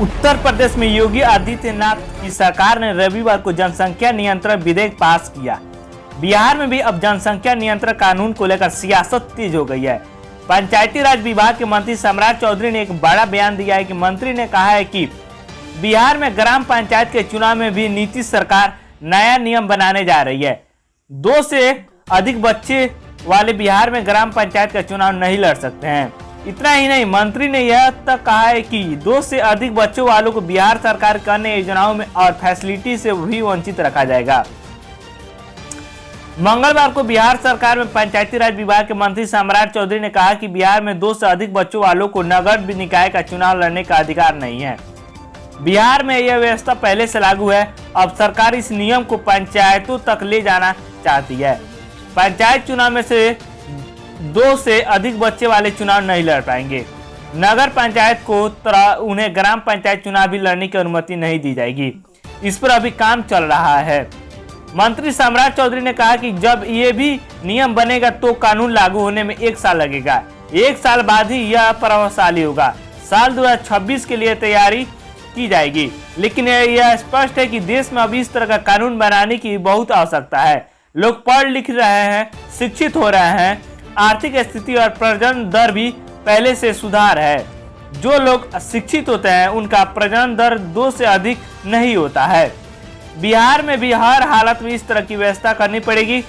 उत्तर प्रदेश में योगी आदित्यनाथ की सरकार ने रविवार को जनसंख्या नियंत्रण विधेयक पास किया। बिहार में भी अब जनसंख्या नियंत्रण कानून को लेकर सियासत तेज हो गई है। पंचायती राज विभाग के मंत्री सम्राट चौधरी ने एक बड़ा बयान दिया है कि मंत्री ने कहा है कि बिहार में ग्राम पंचायत के चुनाव में भी नीतीश सरकार नया नियम बनाने जा रही है। 2 से अधिक बच्चे वाले बिहार में ग्राम पंचायत का चुनाव नहीं लड़ सकते हैं। इतना ही नहीं, मंत्री ने यह तक कहा है कि 2 से अधिक बच्चों वालों को बिहार सरकार की अन्य योजनाओं में और फैसिलिटी से भी वंचित रखा जाएगा। मंगलवार को बिहार सरकार में पंचायती राज विभाग के मंत्री सम्राट चौधरी ने कहा कि बिहार में 2 से अधिक बच्चों वालों को नगर निकाय का चुनाव लड़ने का अधिकार नहीं है। बिहार में यह व्यवस्था पहले से लागू है। अब सरकार इस नियम को पंचायतों तक ले जाना चाहती है। पंचायत चुनाव में से 2 से अधिक बच्चे वाले चुनाव नहीं लड़ पाएंगे। नगर पंचायत को उन्हें ग्राम पंचायत चुनाव भी लड़ने की अनुमति नहीं दी जाएगी। इस पर अभी काम चल रहा है। मंत्री सम्राट चौधरी ने कहा कि जब ये भी नियम बनेगा तो कानून लागू होने में 1 साल लगेगा। 1 साल बाद ही यह प्रभावशाली होगा। साल 2026 के लिए तैयारी की जाएगी। लेकिन यह स्पष्ट है कि देश में अभी इस तरह का कानून बनाने की बहुत आवश्यकता है। लोग पढ़ लिख रहे हैं, शिक्षित हो रहे हैं, आर्थिक स्थिति और प्रजनन दर भी पहले से सुधार है। जो लोग शिक्षित होते हैं उनका प्रजनन दर 2 से अधिक नहीं होता है। बिहार में भी हर हालत में इस तरह की व्यवस्था करनी पड़ेगी।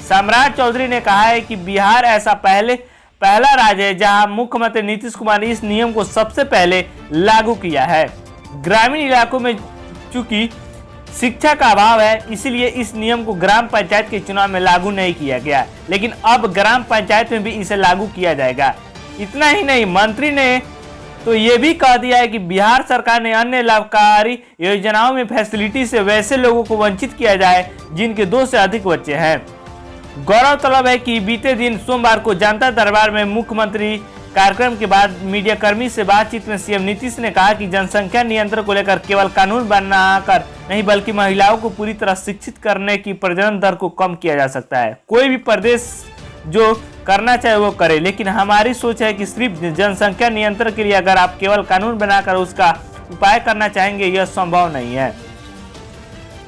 सम्राट चौधरी ने कहा है कि बिहार ऐसा पहला राज्य है जहां मुख्यमंत्री नीतीश कुमार ने इस नियम को सबसे पहले लागू किया है। ग्रामीण इलाकों में चूंकि शिक्षा का अभाव है, इसलिए इस नियम को ग्राम पंचायत के चुनाव में लागू नहीं किया गया, लेकिन अब ग्राम पंचायत में भी इसे लागू किया जाएगा। इतना ही नहीं, मंत्री ने तो ये भी कह दिया है कि बिहार सरकार ने अन्य लाभकारी योजनाओं में फैसिलिटी से वैसे लोगों को वंचित किया जाए जिनके 2 से अधिक बच्चे हैं। गौरतलब है कि बीते दिन सोमवार को जनता दरबार में मुख्यमंत्री कार्यक्रम के बाद मीडियाकर्मी से बातचीत में सीएम नीतीश ने कहा कि जनसंख्या नियंत्रण को लेकर केवल कानून बनाकर नहीं बल्कि महिलाओं को पूरी तरह शिक्षित करने की प्रजनन दर को कम किया जा सकता है। कोई भी प्रदेश जो करना चाहे वो करे, लेकिन हमारी सोच है कि सिर्फ जनसंख्या नियंत्रण के लिए अगर आप केवल कानून बनाकर उसका उपाय करना चाहेंगे यह संभव नहीं है।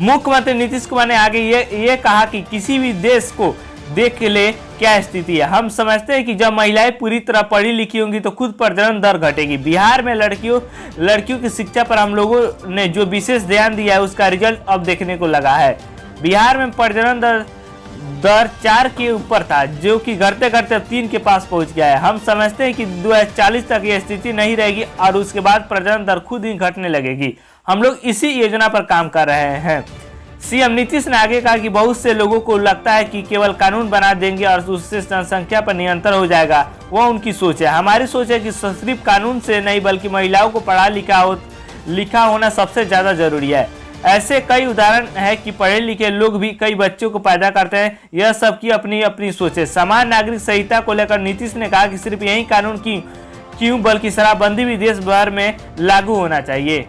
मुख्यमंत्री नीतीश कुमार ने आगे ये कहा कि किसी भी देश को देख ले क्या स्थिति है। हम समझते हैं कि जब महिलाएं पूरी तरह पढ़ी लिखी होंगी तो खुद प्रजनन दर घटेगी। बिहार में लड़कियों की शिक्षा पर हम लोगों ने जो विशेष ध्यान दिया है उसका रिजल्ट अब देखने को लगा है। बिहार में प्रजनन दर 4 के ऊपर था, जो कि घटते घटते 3 के पास पहुंच गया है। हम समझते हैं कि 2040 तक यह स्थिति नहीं रहेगी और उसके बाद प्रजनन दर खुद ही घटने लगेगी। हम लोग इसी योजना पर काम कर रहे हैं। सीएम नीतीश ने आगे कहा कि बहुत से लोगों को लगता है कि केवल कानून बना देंगे और उससे जनसंख्या पर नियंत्रण हो जाएगा। वह उनकी सोच है। हमारी सोच है कि सिर्फ कानून से नहीं बल्कि महिलाओं को पढ़ा लिखा होना सबसे ज्यादा जरूरी है। ऐसे कई उदाहरण है कि पढ़े लिखे लोग भी कई बच्चों को पैदा करते हैं। यह सबकी अपनी अपनी सोच है। समान नागरिक संहिता को लेकर नीतीश ने कहा कि सिर्फ यही कानून क्यों बल्कि शराबबंदी भी देश भर में लागू होना चाहिए।